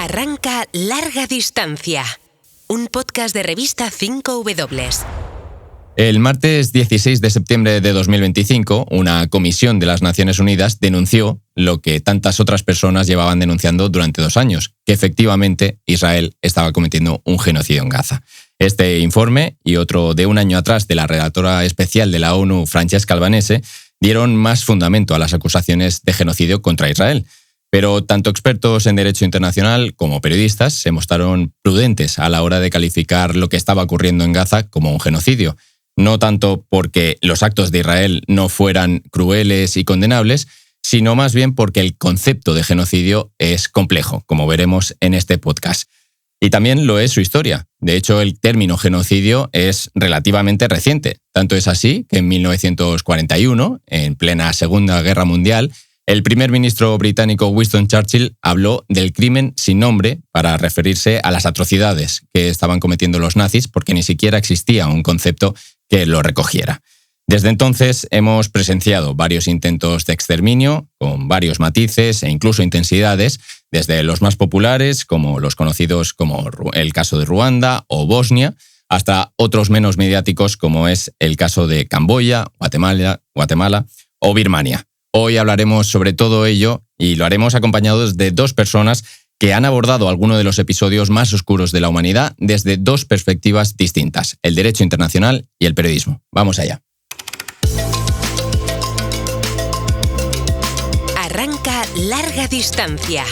Arranca Larga Distancia, un podcast de revista 5W. El martes 16 de septiembre de 2025, una comisión de las Naciones Unidas denunció lo que tantas otras personas llevaban denunciando durante 2 años, que efectivamente Israel estaba cometiendo un genocidio en Gaza. Este informe y otro de 1 año atrás de la relatora especial de la ONU, Francesca Albanese, dieron más fundamento a las acusaciones de genocidio contra Israel. Pero tanto expertos en derecho internacional como periodistas se mostraron prudentes a la hora de calificar lo que estaba ocurriendo en Gaza como un genocidio. No tanto porque los actos de Israel no fueran crueles y condenables, sino más bien porque el concepto de genocidio es complejo, como veremos en este podcast. Y también lo es su historia. De hecho, el término genocidio es relativamente reciente. Tanto es así que en 1941, en plena Segunda Guerra Mundial, el primer ministro británico Winston Churchill habló del crimen sin nombre para referirse a las atrocidades que estaban cometiendo los nazis, porque ni siquiera existía un concepto que lo recogiera. Desde entonces hemos presenciado varios intentos de exterminio con varios matices e incluso intensidades, desde los más populares, como los conocidos como el caso de Ruanda o Bosnia, hasta otros menos mediáticos como es el caso de Camboya, Guatemala o Birmania. Hoy hablaremos sobre todo ello y lo haremos acompañados de 2 personas que han abordado algunos de los episodios más oscuros de la humanidad desde 2 perspectivas distintas, el derecho internacional y el periodismo. Vamos allá. Arranca Larga Distancia,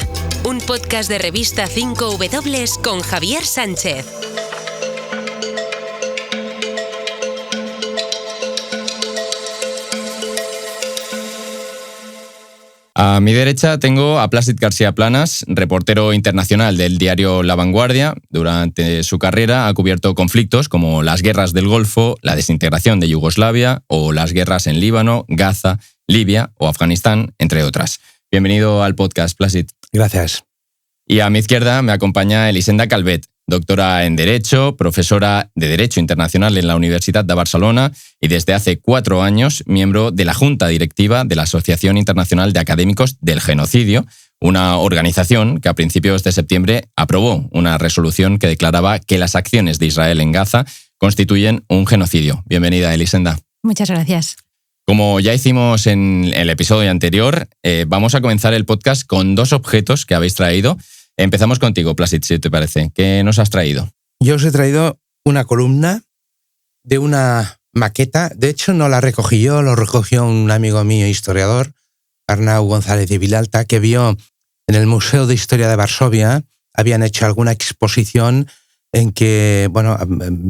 un podcast de revista 5W con Javier Sánchez. A mi derecha tengo a Plácid García Planas, reportero internacional del diario La Vanguardia. Durante su carrera ha cubierto conflictos como las guerras del Golfo, la desintegración de Yugoslavia o las guerras en Líbano, Gaza, Libia o Afganistán, entre otras. Bienvenido al podcast, Plácid. Gracias. Y a mi izquierda me acompaña Elisenda Calvet, doctora en Derecho, profesora de Derecho Internacional en la Universitat de Barcelona y desde hace 4 años miembro de la Junta Directiva de la Asociación Internacional de Académicos del Genocidio, una organización que a principios de septiembre aprobó una resolución que declaraba que las acciones de Israel en Gaza constituyen un genocidio. Bienvenida, Elisenda. Muchas gracias. Como ya hicimos en el episodio anterior, vamos a comenzar el podcast con 2 objetos que habéis traído. Empezamos contigo, Plácid, si te parece. ¿Qué nos has traído? Yo os he traído una columna de una maqueta. De hecho, no la recogí yo, lo recogió un amigo mío, historiador, Arnau González de Vilalta, que vio en el Museo de Historia de Varsovia, habían hecho alguna exposición en que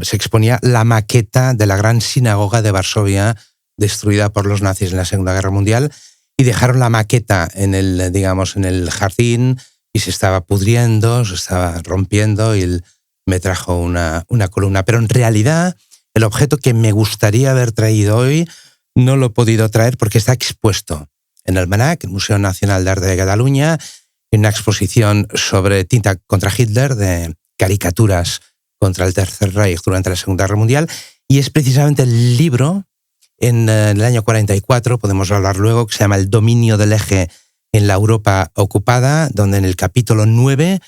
se exponía la maqueta de la gran sinagoga de Varsovia, destruida por los nazis en la Segunda Guerra Mundial, y dejaron la maqueta en el jardín, y se estaba pudriendo, se estaba rompiendo, y él me trajo una columna. Pero en realidad, el objeto que me gustaría haber traído hoy no lo he podido traer porque está expuesto en el MNAC, el Museo Nacional de Arte de Cataluña, en una exposición sobre tinta contra Hitler, de caricaturas contra el Tercer Reich durante la Segunda Guerra Mundial, y es precisamente el libro, en el año 44, podemos hablar luego, que se llama El dominio del eje en la Europa ocupada, donde en el capítulo 9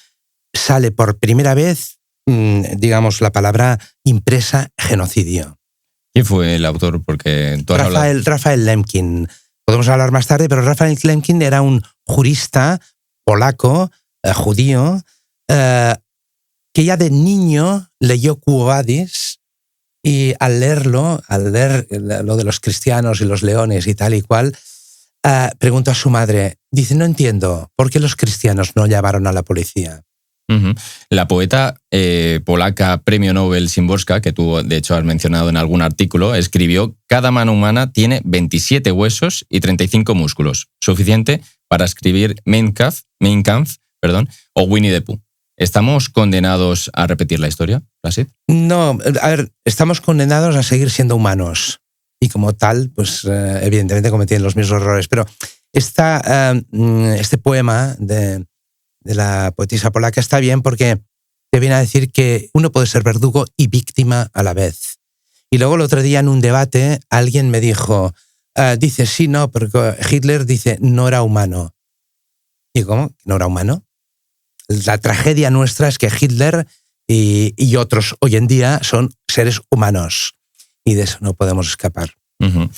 sale por primera vez, la palabra impresa genocidio. ¿Quién fue el autor? Porque Raphael Lemkin. Podemos hablar más tarde, pero Raphael Lemkin era un jurista polaco, judío, que ya de niño leyó Quo Vadis, y al leer lo de los cristianos y los leones y tal y cual, preguntó a su madre, dice, no entiendo, ¿por qué los cristianos no llamaron a la policía? Uh-huh. La poeta polaca Premio Nobel Szymborska, que tú de hecho has mencionado en algún artículo, escribió: cada mano humana tiene 27 huesos y 35 músculos, suficiente para escribir Mein Kampf, o Winnie the Pooh. ¿Estamos condenados a repetir la historia, Plácid? No, a ver, estamos condenados a seguir siendo humanos. Y como tal, pues evidentemente cometen los mismos errores. Pero este poema de la poetisa polaca está bien porque te viene a decir que uno puede ser verdugo y víctima a la vez. Y luego el otro día en un debate alguien me dijo, dice, sí, no, porque Hitler dice no era humano. ¿Y cómo? ¿No era humano? La tragedia nuestra es que Hitler y otros hoy en día son seres humanos y de eso no podemos escapar. Uh-huh.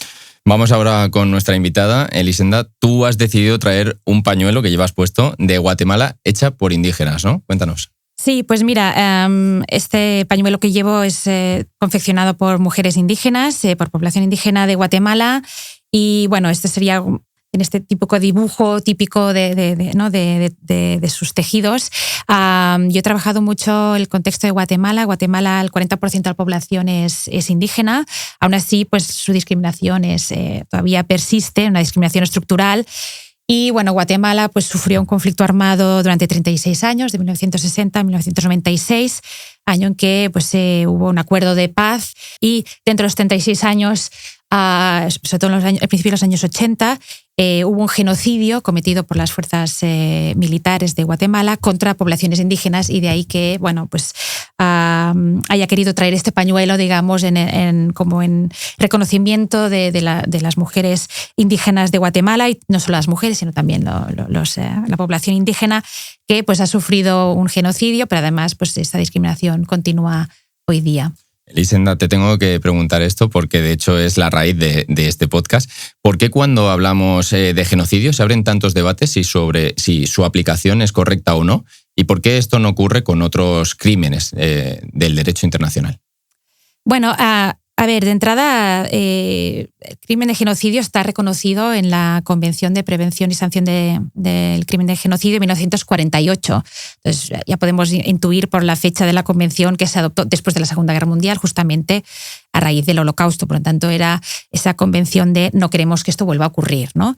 Vamos ahora con nuestra invitada, Elisenda. Tú has decidido traer un pañuelo que llevas puesto de Guatemala hecha por indígenas, ¿no? Cuéntanos. Sí, pues mira, este pañuelo que llevo es confeccionado por mujeres indígenas, por población indígena de Guatemala y bueno, este sería en este típico dibujo típico de sus tejidos. Yo he trabajado mucho el contexto de Guatemala. Guatemala, el 40% de la población es indígena. Aún así, pues su discriminación todavía persiste, una discriminación estructural. Y bueno, Guatemala pues, sufrió un conflicto armado durante 36 años, de 1960 a 1996, año en que pues, hubo un acuerdo de paz y dentro de los 36 años, sobre todo al principio de los años 80, hubo un genocidio cometido por las fuerzas militares de Guatemala contra poblaciones indígenas y de ahí que bueno, pues, haya querido traer este pañuelo, digamos, como en reconocimiento de las mujeres indígenas de Guatemala y no solo las mujeres, sino también la población indígena que pues, ha sufrido un genocidio, pero además pues, esta discriminación continúa hoy día. Elisenda, te tengo que preguntar esto porque de hecho es la raíz de este podcast. ¿Por qué cuando hablamos de genocidio se abren tantos debates sobre si su aplicación es correcta o no? ¿Y por qué esto no ocurre con otros crímenes del derecho internacional? Bueno, a ver, de entrada, el crimen de genocidio está reconocido en la Convención de Prevención y Sanción del Crimen de Genocidio de 1948. Entonces, ya podemos intuir por la fecha de la convención que se adoptó después de la Segunda Guerra Mundial, justamente a raíz del Holocausto. Por lo tanto, era esa convención de no queremos que esto vuelva a ocurrir, ¿no?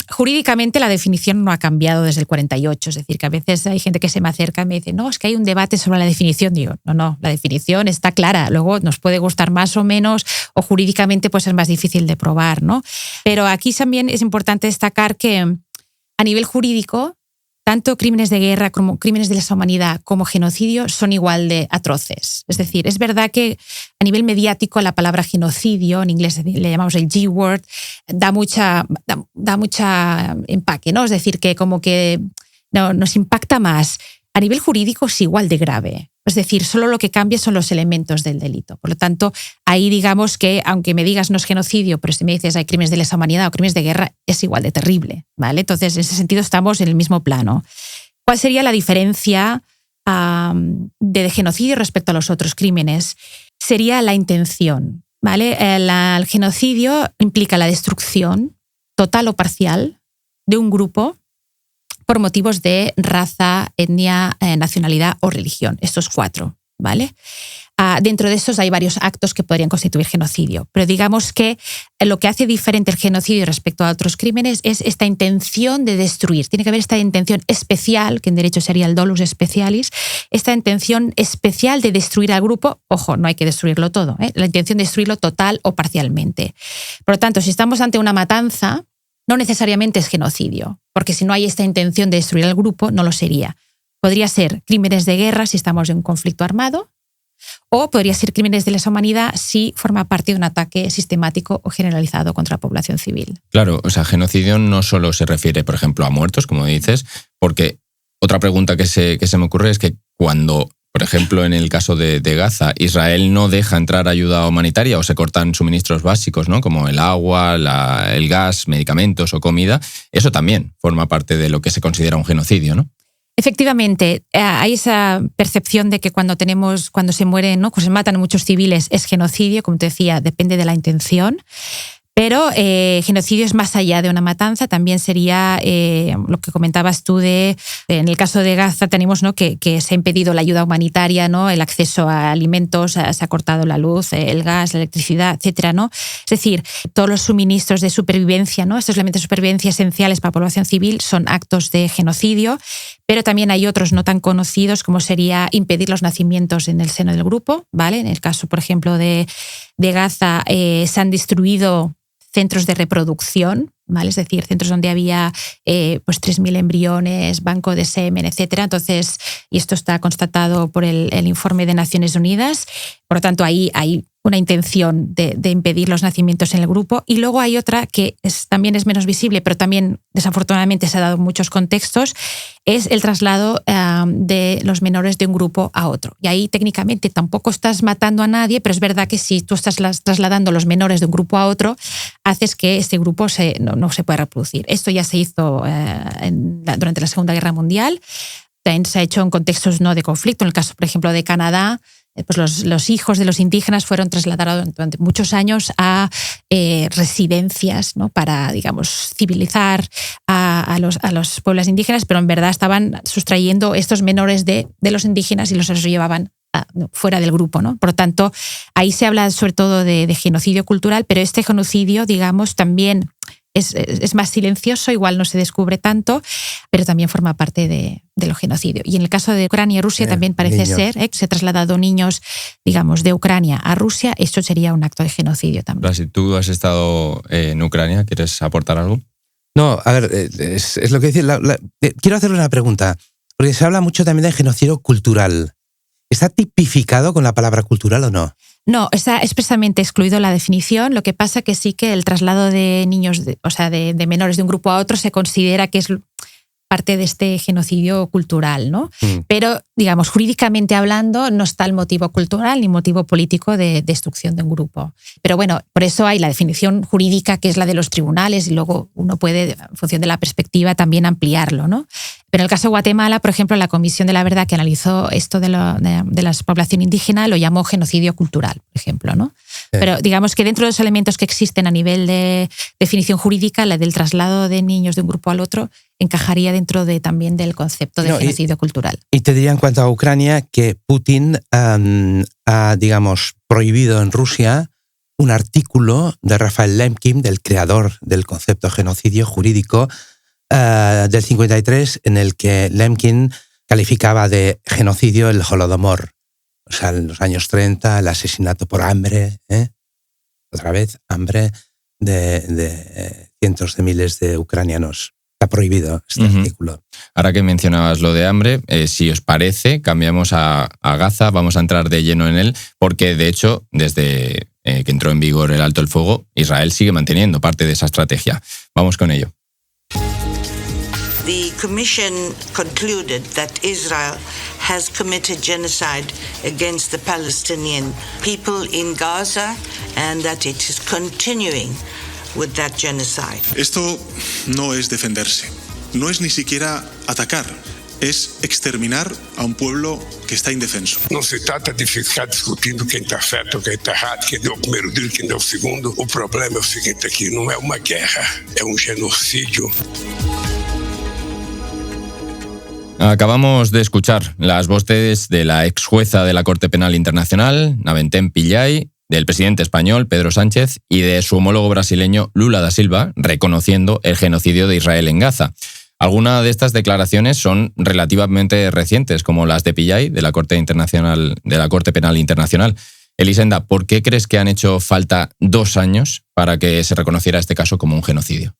Jurídicamente la definición no ha cambiado desde el 48, es decir, que a veces hay gente que se me acerca y me dice, no, es que hay un debate sobre la definición. Digo, no, la definición está clara, luego nos puede gustar más o menos o jurídicamente pues es más difícil de probar, ¿no? Pero aquí también es importante destacar que a nivel jurídico, tanto crímenes de guerra como crímenes de lesa humanidad como genocidio son igual de atroces. Es decir, es verdad que a nivel mediático la palabra genocidio, en inglés le llamamos el G-word, da mucha empaque, ¿no? Es decir, que como que nos impacta más. A nivel jurídico es igual de grave. Es decir, solo lo que cambia son los elementos del delito. Por lo tanto, ahí digamos que, aunque me digas no es genocidio, pero si me dices hay crímenes de lesa humanidad o crímenes de guerra, es igual de terrible, ¿vale? Entonces, en ese sentido estamos en el mismo plano. ¿Cuál sería la diferencia de genocidio respecto a los otros crímenes? Sería la intención, ¿vale? El genocidio implica la destrucción total o parcial de un grupo por motivos de raza, etnia, nacionalidad o religión. Estos 4, ¿vale? Dentro de estos hay varios actos que podrían constituir genocidio, pero digamos que lo que hace diferente el genocidio respecto a otros crímenes es esta intención de destruir. Tiene que haber esta intención especial, que en derecho sería el dolus specialis, esta intención especial de destruir al grupo. Ojo, no hay que destruirlo todo, ¿eh? La intención de destruirlo total o parcialmente. Por lo tanto, si estamos ante una matanza, no necesariamente es genocidio, porque si no hay esta intención de destruir al grupo, no lo sería. Podría ser crímenes de guerra si estamos en un conflicto armado, o podría ser crímenes de lesa humanidad si forma parte de un ataque sistemático o generalizado contra la población civil. Claro, o sea, genocidio no solo se refiere, por ejemplo, a muertos, como dices, porque otra pregunta que se me ocurre es que cuando, por ejemplo, en el caso de Gaza, Israel no deja entrar ayuda humanitaria o se cortan suministros básicos, ¿no? Como el agua, el gas, medicamentos o comida, eso también forma parte de lo que se considera un genocidio, ¿no? Efectivamente, hay esa percepción de que cuando se mueren, ¿no? Cuando se matan muchos civiles es genocidio, como te decía, depende de la intención. Pero genocidio es más allá de una matanza, también sería lo que comentabas tú en el caso de Gaza tenemos, ¿no? que se ha impedido la ayuda humanitaria, ¿no? El acceso a alimentos, se ha cortado la luz, el gas, la electricidad, etcétera, ¿no? Es decir, todos los suministros de supervivencia, ¿no? Estos elementos de supervivencia esenciales para la población civil son actos de genocidio, pero también hay otros no tan conocidos como sería impedir los nacimientos en el seno del grupo, ¿vale? En el caso, por ejemplo, de Gaza se han destruido centros de reproducción, ¿vale? Es decir, centros donde había pues 3.000 embriones, banco de semen, etcétera. Entonces, y esto está constatado por el informe de Naciones Unidas. Por lo tanto, ahí hay una intención de impedir los nacimientos en el grupo. Y luego hay otra que también es menos visible, pero también desafortunadamente se ha dado en muchos contextos, es el traslado de los menores de un grupo a otro. Y ahí técnicamente tampoco estás matando a nadie, pero es verdad que si tú estás trasladando los menores de un grupo a otro, haces que este grupo no se pueda reproducir. Esto ya se hizo durante la Segunda Guerra Mundial. También se ha hecho en contextos no de conflicto. En el caso, por ejemplo, de Canadá, pues los hijos de los indígenas fueron trasladados durante muchos años a residencias, ¿no? Para, digamos, civilizar a los pueblos indígenas, pero en verdad estaban sustrayendo estos menores de los indígenas y los llevaban fuera del grupo, ¿no? Por lo tanto, ahí se habla sobre todo de genocidio cultural, pero este genocidio, digamos, también es más silencioso, igual no se descubre tanto, pero también forma parte de los genocidios. Y en el caso de Ucrania y Rusia también parece ser que se han trasladado niños, digamos, de Ucrania a Rusia. Esto sería un acto de genocidio también. Si tú has estado en Ucrania, ¿quieres aportar algo? No, a ver, es lo que decir. Quiero hacerle una pregunta, porque se habla mucho también de genocidio cultural. ¿Está tipificado con la palabra cultural o no? No, está expresamente excluido la definición. Lo que pasa que sí que el traslado de niños, de menores de un grupo a otro, se considera que es parte de este genocidio cultural, ¿no? Pero, digamos, jurídicamente hablando, no está el motivo cultural ni motivo político de destrucción de un grupo. Pero bueno, por eso hay la definición jurídica, que es la de los tribunales, y luego uno puede, en función de la perspectiva, también ampliarlo, ¿no? Pero en el caso de Guatemala, por ejemplo, la Comisión de la Verdad que analizó esto de la población indígena lo llamó genocidio cultural, por ejemplo, ¿no? Pero digamos que dentro de los elementos que existen a nivel de definición jurídica, la del traslado de niños de un grupo al otro encajaría dentro también del concepto de genocidio cultural. Y te diría en cuanto a Ucrania que Putin ha, digamos, prohibido en Rusia un artículo de Rafael Lemkin, del creador del concepto genocidio jurídico, del 53, en el que Lemkin calificaba de genocidio el Holodomor. O sea, en los años 30, el asesinato por hambre, otra vez, hambre de cientos de miles de ucranianos. Está prohibido este artículo. Ahora que mencionabas lo de hambre, si os parece, cambiamos a Gaza, vamos a entrar de lleno en él, porque de hecho, desde que entró en vigor el alto el fuego, Israel sigue manteniendo parte de esa estrategia. Vamos con ello. The Commission concluded that Israel has committed genocide against the Palestinian people in Gaza and that it is continuing with that genocide. Esto no es defenderse, no es ni siquiera atacar, es exterminar a un pueblo que está indefenso. Não se trata de ficar discutindo quem está certo ou quem está errado, quem deu o primeiro tiro, quem deu o segundo. O problema é o seguinte aqui, não é uma guerra, é um genocídio. Acabamos de escuchar las voces de la ex jueza de la Corte Penal Internacional, Naventem Pillay, del presidente español, Pedro Sánchez, y de su homólogo brasileño, Lula da Silva, reconociendo el genocidio de Israel en Gaza. Algunas de estas declaraciones son relativamente recientes, como las de Pillay, de la Corte Penal Internacional. Elisenda, ¿por qué crees que han hecho falta 2 años para que se reconociera este caso como un genocidio?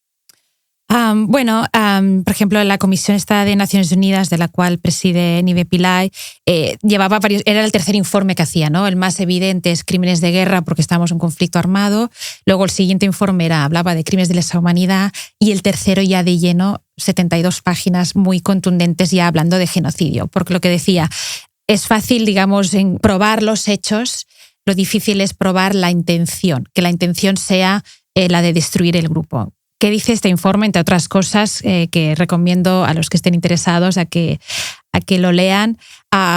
Por ejemplo, la Comisión de Naciones Unidas, de la cual preside Nive Pillay, era el tercer informe que hacía, ¿no? El más evidente es crímenes de guerra porque estamos en un conflicto armado. Luego el siguiente informe hablaba de crímenes de lesa humanidad y el tercero ya de lleno, 72 páginas muy contundentes ya hablando de genocidio. Porque lo que decía, es fácil, digamos, probar los hechos, lo difícil es probar la intención, que la intención sea la de destruir el grupo. ¿Qué dice este informe? Entre otras cosas, que recomiendo a los que estén interesados a que lo lean.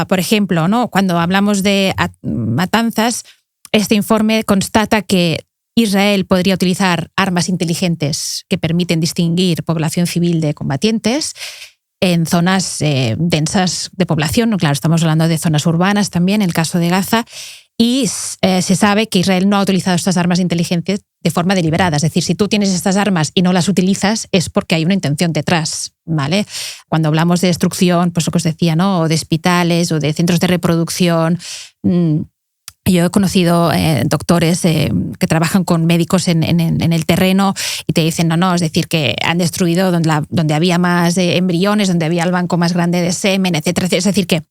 Por ejemplo, ¿no? Cuando hablamos de matanzas, este informe constata que Israel podría utilizar armas inteligentes que permiten distinguir población civil de combatientes en zonas densas de población. Claro, estamos hablando de zonas urbanas también, en el caso de Gaza. Y se sabe que Israel no ha utilizado estas armas inteligentes de forma deliberada. Es decir, si tú tienes estas armas y no las utilizas, es porque hay una intención detrás, ¿vale? Cuando hablamos de destrucción, pues lo que os decía, ¿no? O de hospitales o de centros de reproducción, Yo he conocido doctores que trabajan con médicos en el terreno y te dicen, no, es decir, que han destruido donde había más embriones, donde había el banco más grande de semen, etcétera. Es decir, que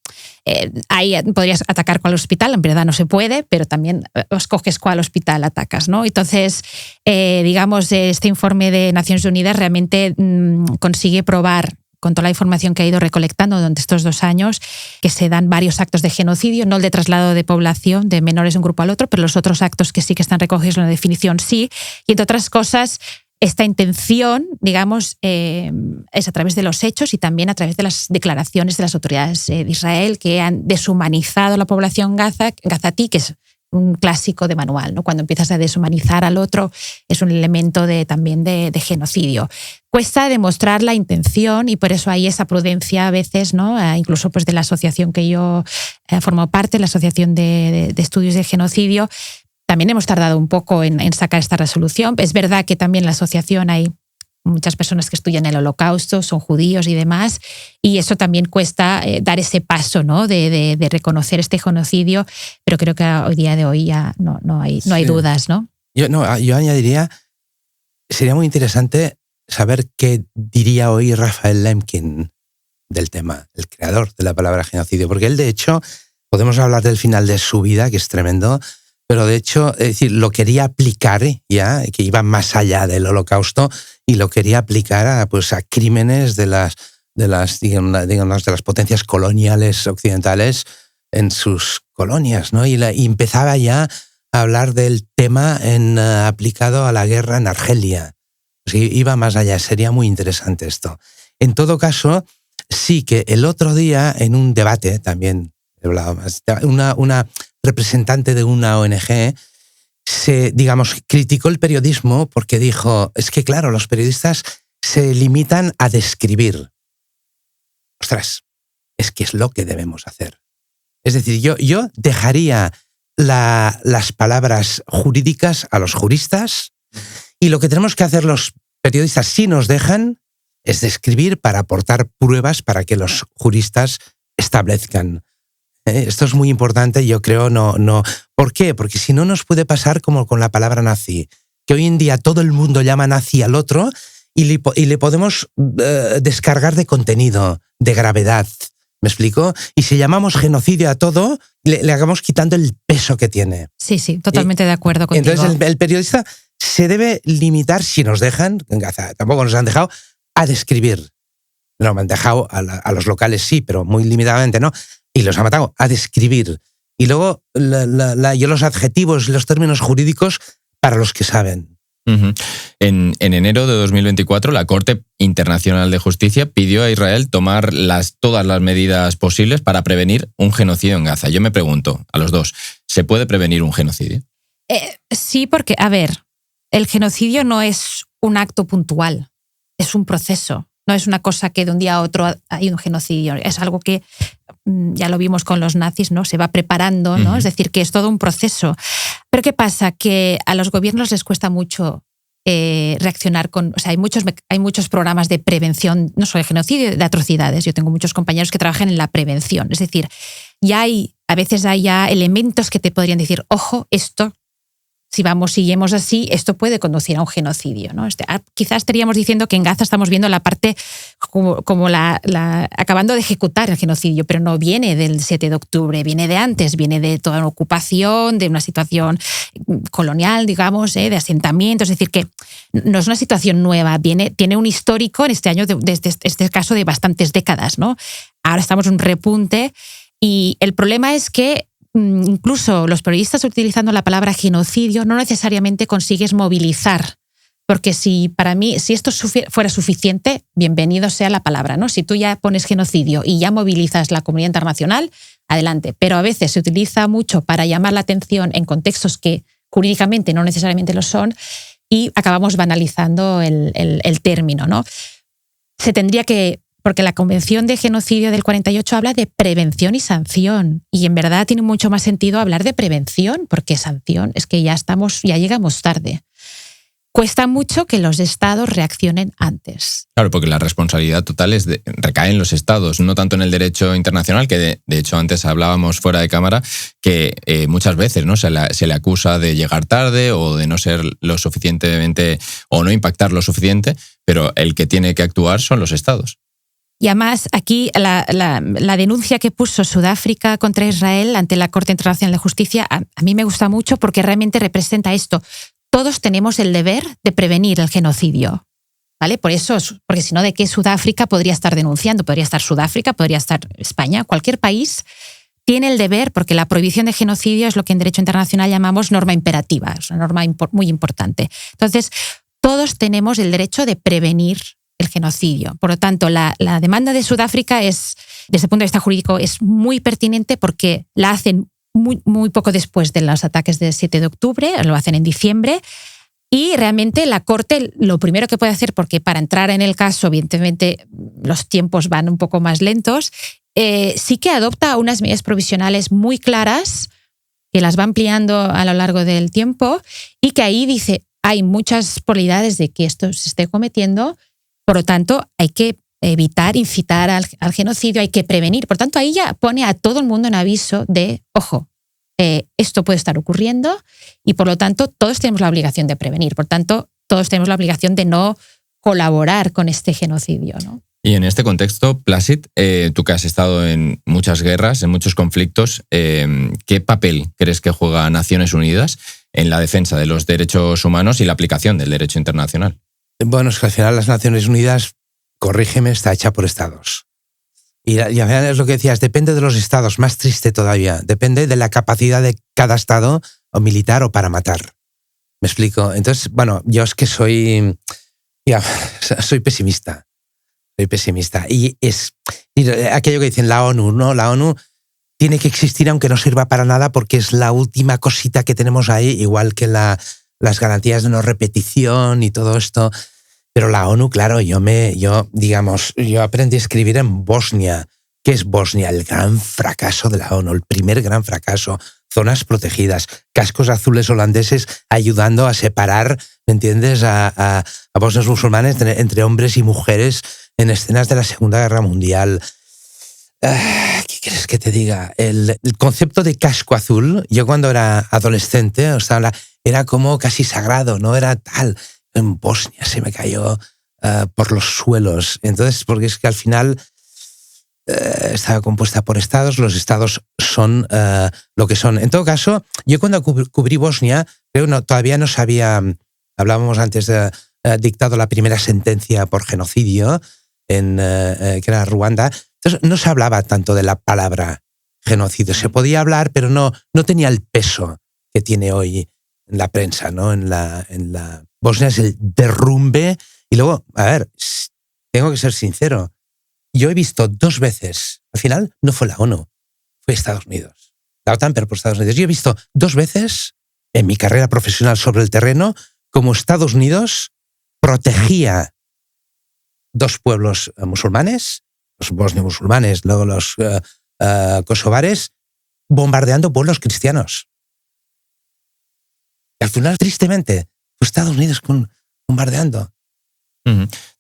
ahí podrías atacar cuál hospital, en verdad no se puede, pero también escoges cuál hospital atacas, ¿no? Entonces, digamos, este informe de Naciones Unidas realmente consigue probar, con toda la información que ha ido recolectando durante estos 2 años, que se dan varios actos de genocidio, no el de traslado de población de menores de un grupo al otro, pero los otros actos que sí que están recogidos en la definición sí. Y entre otras cosas, esta intención, digamos, es a través de los hechos y también a través de las declaraciones de las autoridades de Israel, que han deshumanizado la población gazatí, que es un clásico de manual, ¿no? Cuando empiezas a deshumanizar al otro es un elemento también de genocidio. Cuesta demostrar la intención y por eso hay esa prudencia a veces, ¿no? Incluso pues de la asociación que yo formo parte, la Asociación de Estudios de Genocidio, también hemos tardado un poco en sacar esta resolución. Es verdad que también en la asociación hay muchas personas que estudian el Holocausto, son judíos y demás, y eso también cuesta dar ese paso, ¿no? de reconocer este genocidio, pero creo que hoy día de hoy ya no hay dudas, ¿no? Yo añadiría, sería muy interesante saber qué diría hoy Raphael Lemkin del tema, el creador de la palabra genocidio, porque él, de hecho, podemos hablar del final de su vida, que es tremendo, pero de hecho, es decir, lo quería aplicar ya, que iba más allá del Holocausto, y lo quería aplicar a crímenes de las potencias coloniales occidentales en sus colonias, ¿no? Y empezaba ya a hablar del tema aplicado a la guerra en Argelia. O sea, iba más allá, sería muy interesante esto. En todo caso, sí que el otro día, en un debate, también he hablado más, una representante de una ONG criticó el periodismo porque dijo, es que claro, los periodistas se limitan a describir. Ostras, es que es lo que debemos hacer. Es decir, yo dejaría las palabras jurídicas a los juristas y lo que tenemos que hacer los periodistas, si nos dejan, es describir para aportar pruebas para que los juristas establezcan. Esto es muy importante, yo creo, no. ¿Por qué? Porque si no nos puede pasar como con la palabra nazi, que hoy en día todo el mundo llama nazi al otro y le podemos descargar de contenido, de gravedad. ¿Me explico? Y si llamamos genocidio a todo, le acabamos quitando el peso que tiene. Sí, totalmente de acuerdo contigo. Entonces el periodista se debe limitar, si nos dejan, en Gaza tampoco nos han dejado, a describir. No me han dejado a los locales, sí, pero muy limitadamente, ¿no? Y los ha matado a describir. Y luego yo los adjetivos, los términos jurídicos para los que saben. Uh-huh. En enero de 2024, la Corte Internacional de Justicia pidió a Israel tomar todas las medidas posibles para prevenir un genocidio en Gaza. Yo me pregunto, a los dos, ¿se puede prevenir un genocidio? Sí, porque, a ver, el genocidio no es un acto puntual, es un proceso. No es una cosa que de un día a otro hay un genocidio. Es algo que ya lo vimos con los nazis, ¿no? Se va preparando, ¿no? Uh-huh. Es decir, que es todo un proceso. Pero ¿qué pasa? Que a los gobiernos les cuesta mucho reaccionar con... O sea, hay muchos programas de prevención, no solo de genocidio, de atrocidades. Yo tengo muchos compañeros que trabajan en la prevención. Es decir, a veces hay ya elementos que te podrían decir, ojo, esto... Si seguimos así, esto puede conducir a un genocidio, ¿no? Quizás estaríamos diciendo que en Gaza estamos viendo la parte como acabando de ejecutar el genocidio, pero no viene del 7 de octubre, viene de antes, viene de toda una ocupación, de una situación colonial, digamos, de asentamiento. Es decir, que no es una situación nueva, tiene un histórico en este año, desde este caso, de bastantes décadas, ¿no? Ahora estamos en un repunte y el problema es que incluso los periodistas utilizando la palabra genocidio no necesariamente consigues movilizar, porque para mí, si esto fuera suficiente, bienvenido sea la palabra, ¿no? Si tú ya pones genocidio y ya movilizas la comunidad internacional, adelante. Pero a veces se utiliza mucho para llamar la atención en contextos que jurídicamente no necesariamente lo son y acabamos banalizando el término, ¿no? Se tendría que... Porque la Convención de Genocidio del 48 habla de prevención y sanción. Y en verdad tiene mucho más sentido hablar de prevención, porque sanción es que ya llegamos tarde. cuesta mucho que los estados reaccionen antes. Claro, porque la responsabilidad total recae en los estados, no tanto en el derecho internacional, que de hecho antes hablábamos fuera de cámara, que muchas veces, ¿no? se le acusa de llegar tarde o de no ser lo suficientemente o no impactar lo suficiente, pero el que tiene que actuar son los estados. Y además, aquí la denuncia que puso Sudáfrica contra Israel ante la Corte Internacional de Justicia a mí me gusta mucho porque realmente representa esto. Todos tenemos el deber de prevenir el genocidio, ¿vale? Por eso, porque si no, ¿de qué Sudáfrica podría estar denunciando? Podría estar Sudáfrica, podría estar España, cualquier país tiene el deber, porque la prohibición de genocidio es lo que en derecho internacional llamamos norma imperativa, es una norma muy importante. Entonces, todos tenemos el derecho de prevenir el genocidio. Por lo tanto, la demanda de Sudáfrica es, desde el punto de vista jurídico, es muy pertinente porque la hacen muy poco después de los ataques del 7 de octubre, lo hacen en diciembre, y realmente la Corte lo primero que puede hacer, porque para entrar en el caso, evidentemente, los tiempos van un poco más lentos, sí que adopta unas medidas provisionales muy claras, que las va ampliando a lo largo del tiempo, y que ahí dice, hay muchas probabilidades de que esto se esté cometiendo, por lo tanto, hay que evitar, incitar al genocidio, hay que prevenir. Por tanto, ahí ya pone a todo el mundo en aviso de, ojo, esto puede estar ocurriendo y por lo tanto todos tenemos la obligación de prevenir. Por tanto, todos tenemos la obligación de no colaborar con este genocidio, ¿no? Y en este contexto, Plácid, tú que has estado en muchas guerras, en muchos conflictos, ¿qué papel crees que juega Naciones Unidas en la defensa de los derechos humanos y la aplicación del derecho internacional? Bueno, es que al final las Naciones Unidas, corrígeme, está hecha por estados. Y al final es lo que decías, depende de los estados, más triste todavía. Depende de la capacidad de cada estado, o militar o para matar. ¿Me explico? Entonces, bueno, yo es que soy pesimista. Soy pesimista. Y es aquello que dicen la ONU, ¿no? La ONU tiene que existir aunque no sirva para nada porque es la última cosita que tenemos ahí, igual que las garantías de no repetición y todo esto. Pero la ONU, claro, yo aprendí a escribir en Bosnia. ¿Qué es Bosnia? El gran fracaso de la ONU, el primer gran fracaso. Zonas protegidas, cascos azules holandeses ayudando a separar, ¿me entiendes?, a bosnios musulmanes entre hombres y mujeres en escenas de la Segunda Guerra Mundial. ¿Qué quieres que te diga? El concepto de casco azul, yo cuando era adolescente, era como casi sagrado, no era tal. En Bosnia se me cayó por los suelos. Entonces, porque es que al final estaba compuesta por estados, los estados son lo que son. En todo caso, yo cuando cubrí Bosnia, todavía no sabía, hablábamos antes de dictado la primera sentencia por genocidio, que era Ruanda. Entonces, no se hablaba tanto de la palabra genocidio. Se podía hablar, pero no tenía el peso que tiene hoy en la prensa, ¿no? En la Bosnia es el derrumbe. Y luego, a ver, tengo que ser sincero, yo he visto 2 veces, al final no fue la ONU, fue Estados Unidos. La OTAN, pero por Estados Unidos. Yo he visto 2 veces en mi carrera profesional sobre el terreno cómo Estados Unidos protegía 2 pueblos musulmanes, los bosnios musulmanes, luego los kosovares, bombardeando pueblos cristianos. Y al final, tristemente, fue Estados Unidos bombardeando.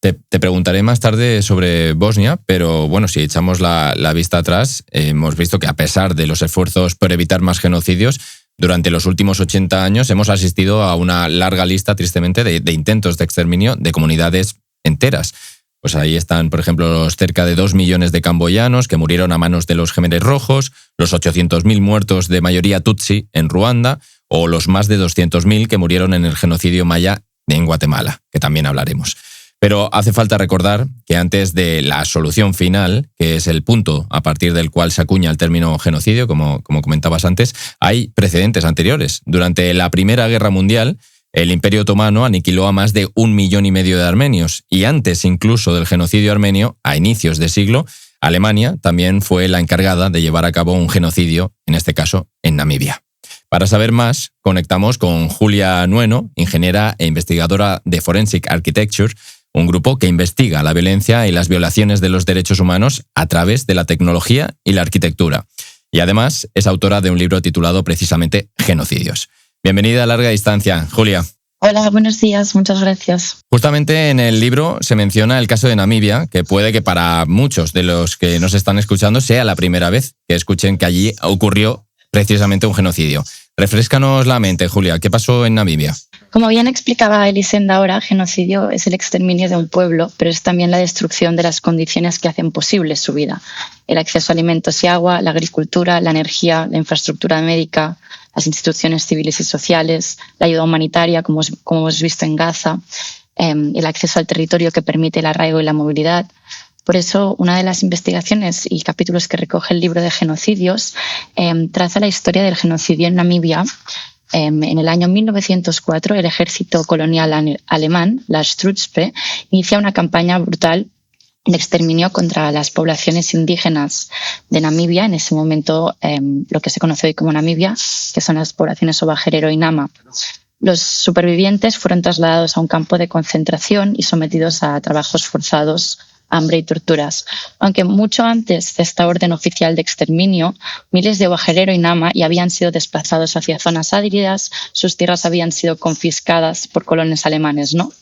Te preguntaré más tarde sobre Bosnia, pero bueno, si echamos la vista atrás, hemos visto que a pesar de los esfuerzos por evitar más genocidios, durante los últimos 80 años hemos asistido a una larga lista, tristemente, de intentos de exterminio de comunidades enteras. Pues ahí están, por ejemplo, los cerca de 2 millones de camboyanos que murieron a manos de los Khmeres Rojos, los 800.000 muertos de mayoría tutsi en Ruanda o los más de 200.000 que murieron en el genocidio maya en Guatemala, que también hablaremos. Pero hace falta recordar que antes de la solución final, que es el punto a partir del cual se acuña el término genocidio, como comentabas antes, hay precedentes anteriores. Durante la Primera Guerra Mundial, el Imperio Otomano aniquiló a más de 1,5 millones de armenios y antes incluso del genocidio armenio, a inicios de siglo, Alemania también fue la encargada de llevar a cabo un genocidio, en este caso en Namibia. Para saber más, conectamos con Julia Nueno, ingeniera e investigadora de Forensic Architecture, un grupo que investiga la violencia y las violaciones de los derechos humanos a través de la tecnología y la arquitectura. Y además es autora de un libro titulado precisamente Genocidios. Bienvenida a Larga Distancia, Julia. Hola, buenos días, muchas gracias. Justamente en el libro se menciona el caso de Namibia, que puede que para muchos de los que nos están escuchando sea la primera vez que escuchen que allí ocurrió precisamente un genocidio. Refréscanos la mente, Julia, ¿qué pasó en Namibia? Como bien explicaba Elisenda ahora, genocidio es el exterminio de un pueblo, pero es también la destrucción de las condiciones que hacen posible su vida. El acceso a alimentos y agua, la agricultura, la energía, la infraestructura médica, las instituciones civiles y sociales, la ayuda humanitaria, como hemos visto en Gaza, el acceso al territorio que permite el arraigo y la movilidad. Por eso, una de las investigaciones y capítulos que recoge el libro de genocidios traza la historia del genocidio en Namibia. En el año 1904, el ejército colonial alemán, la Schutztruppe, inicia una campaña brutal de exterminio contra las poblaciones indígenas de Namibia, en ese momento lo que se conoce hoy como Namibia, que son las poblaciones Ovaherero y Nama. Los supervivientes fueron trasladados a un campo de concentración y sometidos a trabajos forzados, hambre y torturas. Aunque mucho antes de esta orden oficial de exterminio, miles de Ovaherero y Nama ya habían sido desplazados hacia zonas áridas, sus tierras habían sido confiscadas por colonos alemanes, ¿no?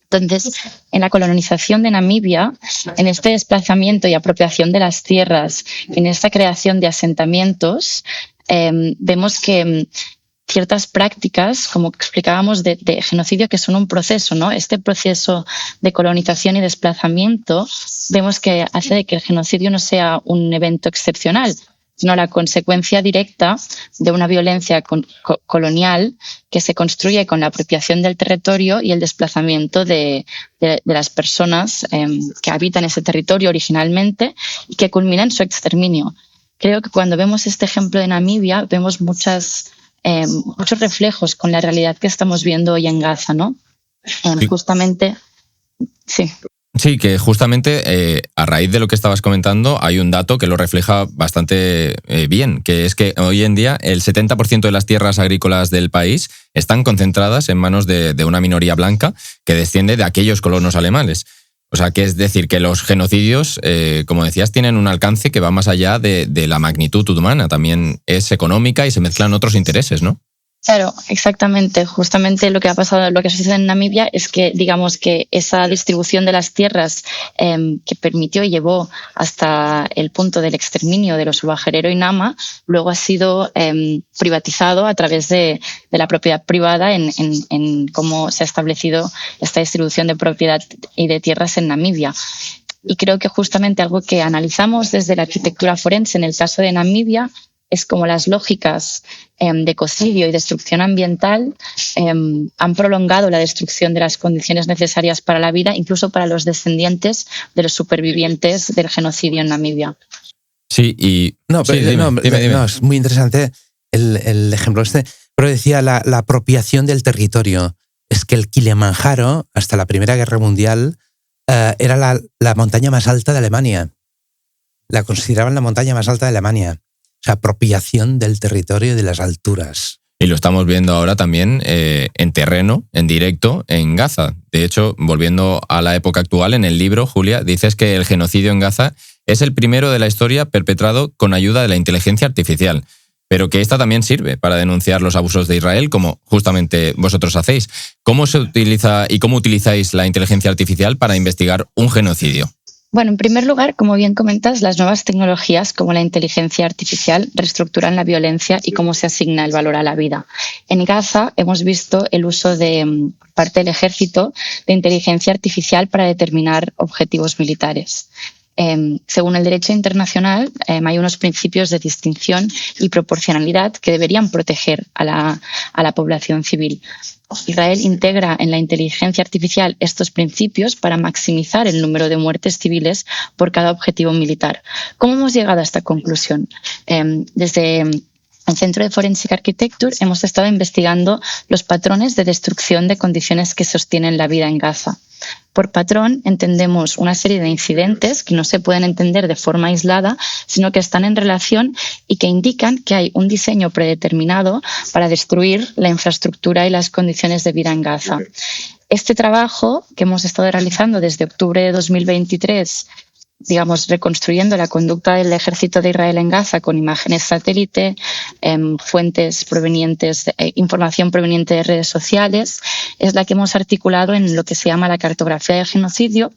Entonces, en la colonización de Namibia, en este desplazamiento y apropiación de las tierras, en esta creación de asentamientos, vemos que ciertas prácticas, como explicábamos, de genocidio, que son un proceso, ¿no? Este proceso de colonización y desplazamiento, vemos que hace de que el genocidio no sea un evento excepcional, sino la consecuencia directa de una violencia colonial que se construye con la apropiación del territorio y el desplazamiento de las personas que habitan ese territorio originalmente y que culmina en su exterminio. Creo que cuando vemos este ejemplo de Namibia, vemos muchos reflejos con la realidad que estamos viendo hoy en Gaza, ¿no? Justamente, sí. Sí, que justamente a raíz de lo que estabas comentando hay un dato que lo refleja bastante bien, que es que hoy en día el 70% de las tierras agrícolas del país están concentradas en manos de una minoría blanca que desciende de aquellos colonos alemanes. O sea, que es decir, que los genocidios, como decías, tienen un alcance que va más allá de la magnitud humana, también es económica y se mezclan otros intereses, ¿no? Claro, exactamente. Justamente lo que ha pasado, lo que sucede en Namibia es que, digamos, que esa distribución de las tierras que permitió y llevó hasta el punto del exterminio de los Ovaherero y Nama, luego ha sido privatizado a través de la propiedad privada en cómo se ha establecido esta distribución de propiedad y de tierras en Namibia. Y creo que justamente algo que analizamos desde la arquitectura forense en el caso de Namibia es como las lógicas de ecocidio y destrucción ambiental han prolongado la destrucción de las condiciones necesarias para la vida, incluso para los descendientes de los supervivientes del genocidio en Namibia. Sí, y... Dime. Es muy interesante el ejemplo este, pero decía la apropiación del territorio. Es que el Kilimanjaro, hasta la Primera Guerra Mundial, era la montaña más alta de Alemania. La consideraban la montaña más alta de Alemania. O sea, apropiación del territorio y de las alturas. Y lo estamos viendo ahora también en terreno, en directo, en Gaza. De hecho, volviendo a la época actual, en el libro, Julia, dices que el genocidio en Gaza es el primero de la historia perpetrado con ayuda de la inteligencia artificial, pero que esta también sirve para denunciar los abusos de Israel, como justamente vosotros hacéis. ¿Cómo se utiliza y cómo utilizáis la inteligencia artificial para investigar un genocidio? Bueno, en primer lugar, como bien comentas, las nuevas tecnologías como la inteligencia artificial reestructuran la violencia y cómo se asigna el valor a la vida. En Gaza hemos visto el uso de parte del ejército de inteligencia artificial para determinar objetivos militares. Según el derecho internacional, hay unos principios de distinción y proporcionalidad que deberían proteger a la población civil. Israel integra en la inteligencia artificial estos principios para maximizar el número de muertes civiles por cada objetivo militar. ¿Cómo hemos llegado a esta conclusión? Desde el Centro de Forensic Architecture hemos estado investigando los patrones de destrucción de condiciones que sostienen la vida en Gaza. Por patrón entendemos una serie de incidentes que no se pueden entender de forma aislada, sino que están en relación y que indican que hay un diseño predeterminado para destruir la infraestructura y las condiciones de vida en Gaza. Este trabajo que hemos estado realizando desde octubre de 2023 digamos, reconstruyendo la conducta del ejército de Israel en Gaza con imágenes satélite, fuentes provenientes, información proveniente de redes sociales, es la que hemos articulado en lo que se llama la cartografía del genocidio,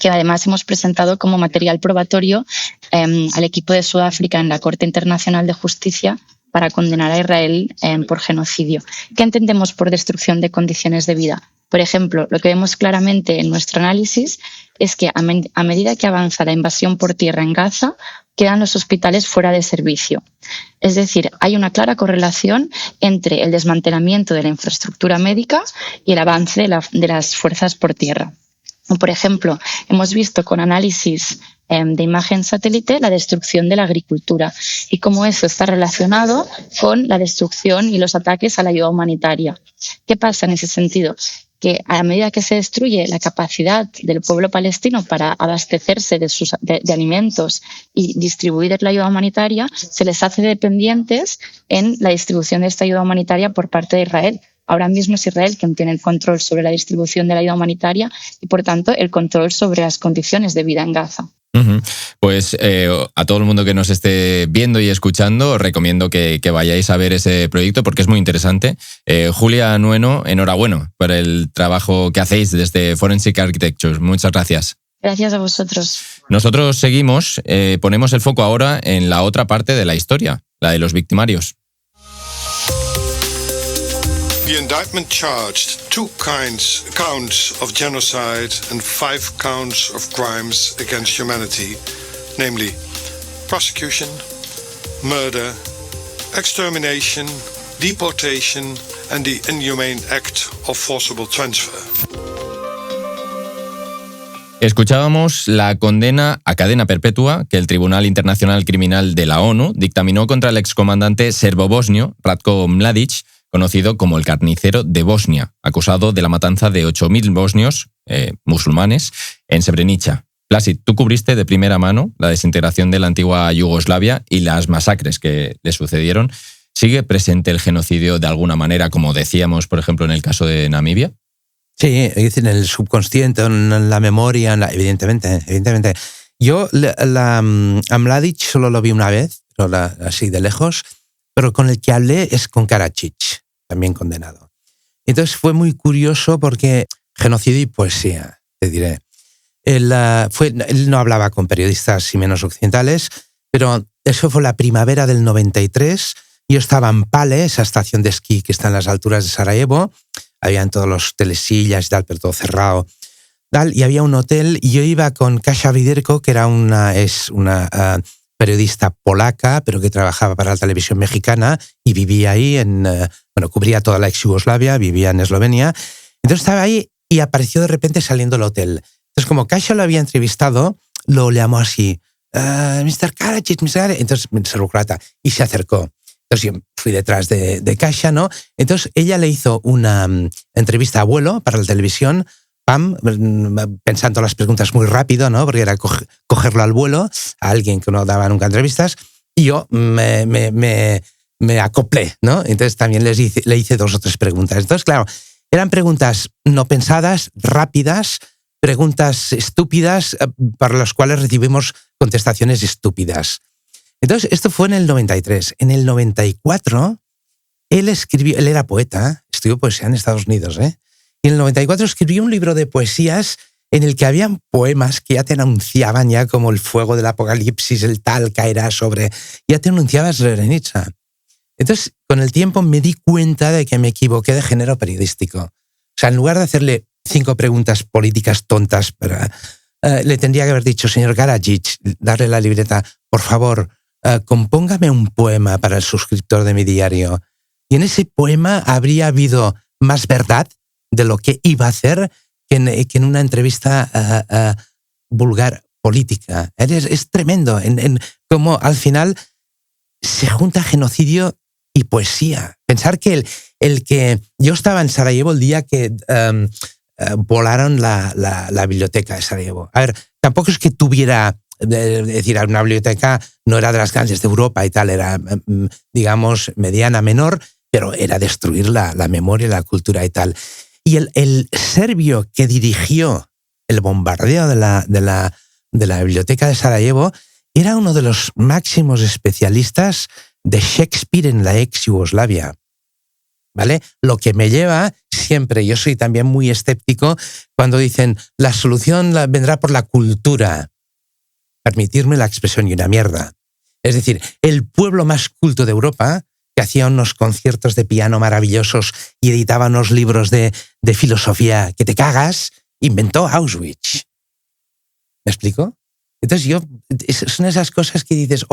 que además hemos presentado como material probatorio al equipo de Sudáfrica en la Corte Internacional de Justicia para condenar a Israel por genocidio. ¿Qué entendemos por destrucción de condiciones de vida? Por ejemplo, lo que vemos claramente en nuestro análisis es que a medida que avanza la invasión por tierra en Gaza, quedan los hospitales fuera de servicio. Es decir, hay una clara correlación entre el desmantelamiento de la infraestructura médica y el avance de las fuerzas por tierra. Por ejemplo, hemos visto con análisis de imagen satélite la destrucción de la agricultura y cómo eso está relacionado con la destrucción y los ataques a la ayuda humanitaria. ¿Qué pasa en ese sentido? Que a medida que se destruye la capacidad del pueblo palestino para abastecerse de alimentos y distribuir la ayuda humanitaria, se les hace dependientes en la distribución de esta ayuda humanitaria por parte de Israel. Ahora mismo es Israel quien tiene el control sobre la distribución de la ayuda humanitaria y, por tanto, el control sobre las condiciones de vida en Gaza. Pues a todo el mundo que nos esté viendo y escuchando, os recomiendo que vayáis a ver ese proyecto porque es muy interesante. Julia Nueno, enhorabuena por el trabajo que hacéis desde Forensic Architecture. Muchas gracias. Gracias a vosotros. Nosotros seguimos, ponemos el foco ahora en la otra parte de la historia, la de los victimarios. The indictment charged 2 counts of genocide and 5 counts of crimes against humanity, namely prosecution, murder, extermination, deportation, and the inhumane act of forcible transfer. Escuchábamos la condena a cadena perpetua que el Tribunal Internacional Criminal de la ONU dictaminó contra el excomandante serbo-bosnio Ratko Mladic, conocido como el carnicero de Bosnia, acusado de la matanza de 8.000 bosnios musulmanes en Srebrenica. Plácid, tú cubriste de primera mano la desintegración de la antigua Yugoslavia y las masacres que le sucedieron. ¿Sigue presente el genocidio de alguna manera, como decíamos, por ejemplo, en el caso de Namibia? Sí, es decir, en el subconsciente, en la memoria, evidentemente. Yo a Mladic solo lo vi una vez, así de lejos, pero con el que hablé es con Karadzic, también condenado. Entonces fue muy curioso porque genocidio y poesía, te diré. Él no hablaba con periodistas y menos occidentales, pero eso fue la primavera del 93. Yo estaba en Pale, esa estación de esquí que está en las alturas de Sarajevo. Habían todos los telesillas y tal, pero todo cerrado. Y había un hotel y yo iba con Kasia Widerko, que era una periodista polaca, pero que trabajaba para la televisión mexicana y vivía ahí, cubría toda la ex Yugoslavia, vivía en Eslovenia. Entonces estaba ahí y apareció de repente saliendo del hotel. Entonces, como Kasia lo había entrevistado, lo llamó así, Mr. Karadzic, entonces Mr. Ukrata, y se acercó. Entonces yo fui detrás de Kasia, ¿no? Entonces ella le hizo una entrevista a vuelo para la televisión, pensando las preguntas muy rápido, ¿no? Porque era cogerlo al vuelo a alguien que no daba nunca entrevistas, y yo me acoplé, ¿no? Entonces también le hice 2 o 3 preguntas. Entonces, claro, eran preguntas no pensadas, rápidas, preguntas estúpidas para las cuales recibimos contestaciones estúpidas. Entonces, esto fue en el 93. En el 94, él era poeta, estudió poesía en Estados Unidos, y en el 94 escribió un libro de poesías en el que habían poemas que ya te anunciaban ya como el fuego del apocalipsis, el tal caerá sobre... Ya te anunciaba Srebrenica. Entonces, con el tiempo me di cuenta de que me equivoqué de género periodístico. O sea, en lugar de hacerle 5 preguntas políticas tontas, le tendría que haber dicho, señor Karadzic, darle la libreta, por favor, compóngame un poema para el suscriptor de mi diario. Y en ese poema habría habido más verdad de lo que iba a hacer que en una entrevista vulgar política. Es tremendo cómo al final se junta genocidio y poesía. Pensar que el que... Yo estaba en Sarajevo el día que volaron la biblioteca de Sarajevo. A ver, tampoco es que tuviera... Es decir, una biblioteca no era de las grandes de Europa y tal, era, digamos, mediana, menor, pero era destruir la memoria, la cultura y tal. Y el serbio que dirigió el bombardeo de la de la Biblioteca de Sarajevo, era uno de los máximos especialistas de Shakespeare en la ex Yugoslavia. ¿Vale? Lo que me lleva siempre, yo soy también muy escéptico cuando dicen la solución vendrá por la cultura. Permitirme la expresión y una mierda. Es decir, el pueblo más culto de Europa, que hacía unos conciertos de piano maravillosos y editaba unos libros de filosofía que te cagas, inventó Auschwitz. ¿Me explico? Entonces son esas cosas que dices,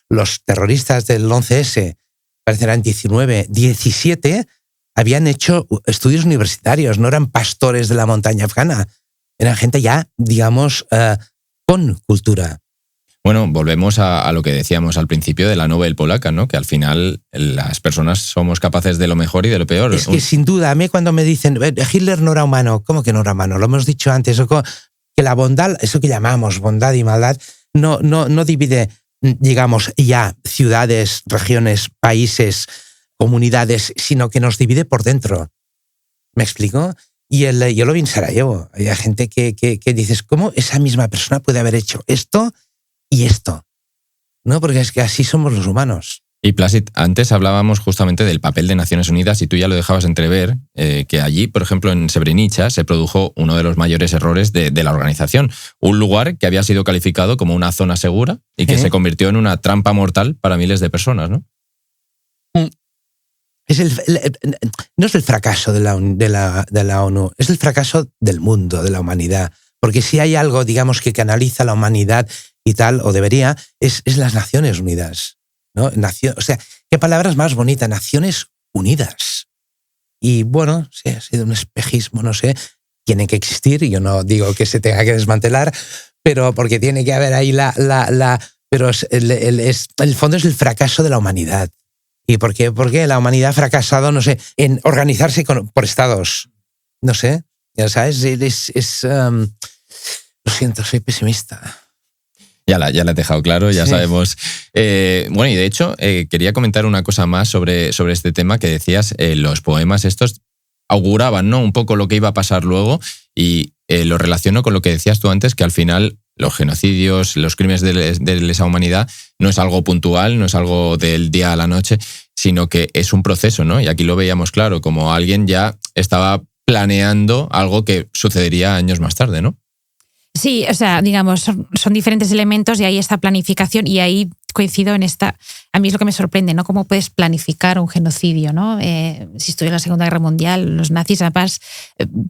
los terroristas del 11S, parecerán 19, 17, habían hecho estudios universitarios, no eran pastores de la montaña afgana, eran gente ya, digamos, con cultura. Bueno, volvemos a lo que decíamos al principio de la Nobel polaca, ¿no? Que al final las personas somos capaces de lo mejor y de lo peor. Es que sin duda, a mí cuando me dicen Hitler no era humano, ¿cómo que no era humano? Lo hemos dicho antes, que la bondad, eso que llamamos bondad y maldad, no divide, digamos, ya ciudades, regiones, países, comunidades, sino que nos divide por dentro. ¿Me explico? Y yo lo vi en Sarajevo. Hay gente que dices, ¿cómo esa misma persona puede haber hecho esto y esto? ¿No? Porque es que así somos los humanos. Y Plácid, antes hablábamos justamente del papel de Naciones Unidas y tú ya lo dejabas entrever, que allí, por ejemplo, en Srebrenica se produjo uno de los mayores errores de la organización. Un lugar que había sido calificado como una zona segura y que se convirtió en una trampa mortal para miles de personas, ¿no? No es el fracaso de la ONU, es el fracaso del mundo, de la humanidad. Porque si hay algo, digamos, que canaliza la humanidad y tal, o debería, es las Naciones Unidas. ¿No? O sea, qué palabras más bonitas, Naciones Unidas. Y bueno, sí, ha sido un espejismo, no sé, tiene que existir, y yo no digo que se tenga que desmantelar, pero porque tiene que haber ahí pero el fondo es el fracaso de la humanidad. ¿Y por qué? Porque la humanidad ha fracasado, no sé, en organizarse por estados. No sé, ya sabes, lo siento, soy pesimista. Ya la has dejado claro, ya sabemos. Bueno, y de hecho, quería comentar una cosa más sobre este tema que decías. Los poemas estos auguraban, ¿no?, un poco lo que iba a pasar luego, y lo relaciono con lo que decías tú antes, que al final los genocidios, los crímenes de lesa humanidad no es algo puntual, no es algo del día a la noche, sino que es un proceso, ¿no? Y aquí lo veíamos claro, como alguien ya estaba planeando algo que sucedería años más tarde, ¿no? Sí, o sea, digamos, son diferentes elementos y hay esta planificación, y ahí coincido en esta. A mí es lo que me sorprende, ¿no? Cómo puedes planificar un genocidio, ¿no? Si estuvo en la Segunda Guerra Mundial, los nazis además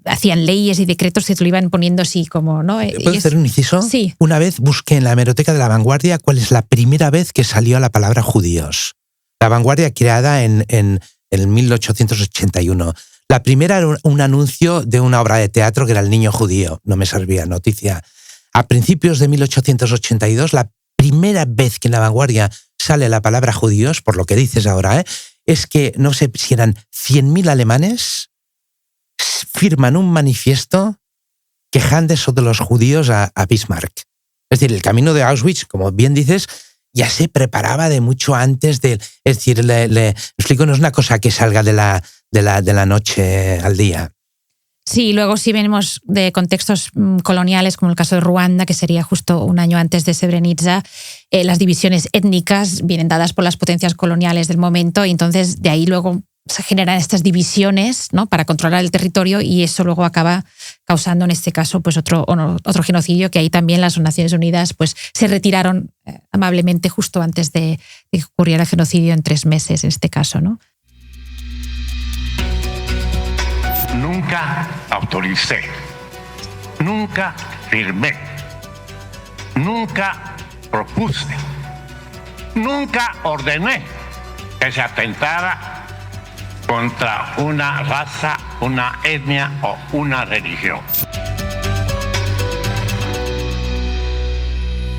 hacían leyes y decretos que te lo iban poniendo así como, ¿no? ¿Puedo hacer un inciso? Sí. Una vez busqué en la hemeroteca de La Vanguardia cuál es la primera vez que salió la palabra judíos. La Vanguardia, creada en 1881. La primera era un anuncio de una obra de teatro que era El niño judío. No me servía noticia. A principios de 1882, la primera vez que en La Vanguardia sale la palabra judíos, por lo que dices ahora, es que no sé si eran 100.000 alemanes firman un manifiesto quejándose de los judíos a Bismarck. Es decir, el camino de Auschwitz, como bien dices, ya se preparaba de mucho antes de... Es decir, le explico, no es una cosa que salga de la noche al día. Sí, luego sí venimos de contextos coloniales, como el caso de Ruanda, que sería justo un año antes de Srebrenica. Las divisiones étnicas vienen dadas por las potencias coloniales del momento, y entonces de ahí luego se generan estas divisiones, ¿no?, para controlar el territorio, y eso luego acaba causando en este caso pues otro genocidio, que ahí también las Naciones Unidas pues se retiraron amablemente justo antes de que ocurriera el genocidio en 3 meses en este caso, ¿no? Nunca autoricé, nunca firmé, nunca propuse, nunca ordené que se atentara contra una raza, una etnia o una religión.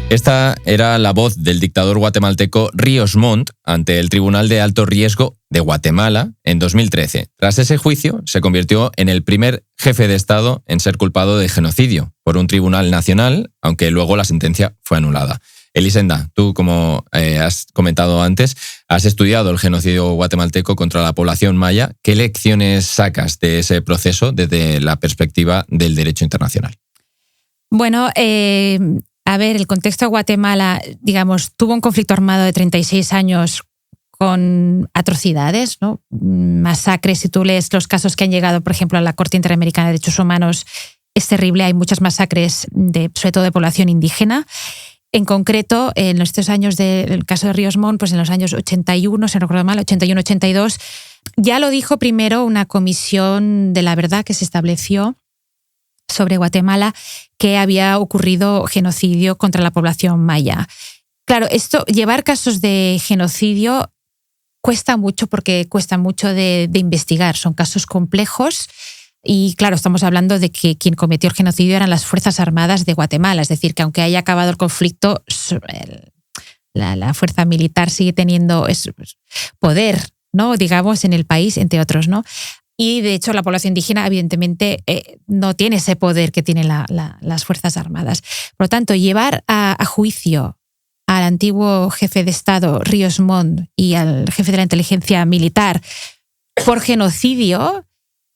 Esta era la voz del dictador guatemalteco Ríos Montt ante el Tribunal de Alto Riesgo de Guatemala en 2013. Tras ese juicio, se convirtió en el primer jefe de Estado en ser culpado de genocidio por un tribunal nacional, aunque luego la sentencia fue anulada. Elisenda, tú, como has comentado antes, has estudiado el genocidio guatemalteco contra la población maya. ¿Qué lecciones sacas de ese proceso desde la perspectiva del derecho internacional? Bueno, A ver, el contexto de Guatemala, digamos, tuvo un conflicto armado de 36 años con atrocidades, ¿no? Masacres. Si tú lees los casos que han llegado, por ejemplo, a la Corte Interamericana de Derechos Humanos, es terrible. Hay muchas masacres, sobre todo de población indígena. En concreto, en estos años del caso de Ríos Montt, pues en los años 81, si no recuerdo mal, 81-82, ya lo dijo primero una comisión de la verdad que se estableció sobre Guatemala, que había ocurrido genocidio contra la población maya. Claro, llevar casos de genocidio cuesta mucho porque cuesta mucho de investigar. Son casos complejos. Y claro, estamos hablando de que quien cometió el genocidio eran las Fuerzas Armadas de Guatemala. Es decir, que aunque haya acabado el conflicto, la fuerza militar sigue teniendo poder, ¿no? Digamos, en el país, entre otros, ¿no? Y de hecho la población indígena evidentemente no tiene ese poder que tienen las Fuerzas Armadas. Por lo tanto, llevar a juicio al antiguo jefe de Estado, Ríos Montt, y al jefe de la inteligencia militar por genocidio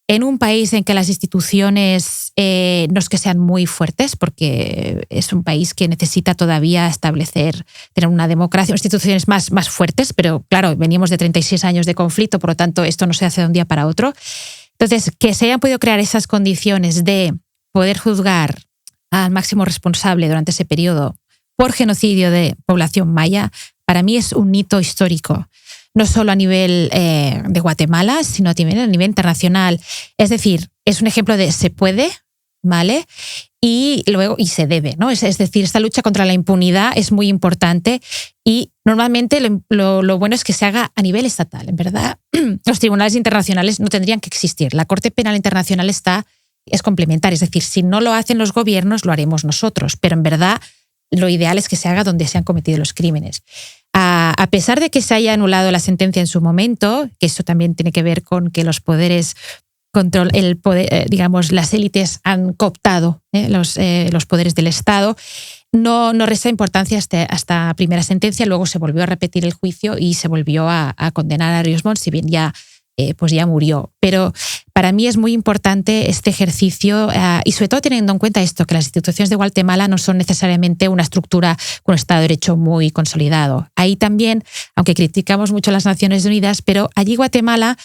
en un país en que las instituciones no es que sean muy fuertes, porque es un país que necesita todavía tener una democracia, instituciones más fuertes, pero claro, veníamos de 36 años de conflicto, por lo tanto esto no se hace de un día para otro. Entonces, que se hayan podido crear esas condiciones de poder juzgar al máximo responsable durante ese periodo por genocidio de población maya, para mí es un hito histórico. No solo a nivel de Guatemala, sino también a nivel internacional. Es decir, es un ejemplo de se puede, ¿vale? Y se debe, ¿no? Es decir, esta lucha contra la impunidad es muy importante y normalmente lo bueno es que se haga a nivel estatal. En verdad, los tribunales internacionales no tendrían que existir. La Corte Penal Internacional es complementaria. Es decir, si no lo hacen los gobiernos, lo haremos nosotros. Pero en verdad, lo ideal es que se haga donde se han cometido los crímenes. A pesar de que se haya anulado la sentencia en su momento, que eso también tiene que ver con que los poderes, digamos, las élites han cooptado los poderes del Estado, no resta importancia hasta primera sentencia. Luego se volvió a repetir el juicio y se volvió a condenar a Ríos Montt, si bien ya murió. Pero para mí es muy importante este ejercicio y sobre todo teniendo en cuenta esto, que las instituciones de Guatemala no son necesariamente una estructura con un Estado de Derecho muy consolidado. Ahí también, aunque criticamos mucho a las Naciones Unidas, pero allí Guatemala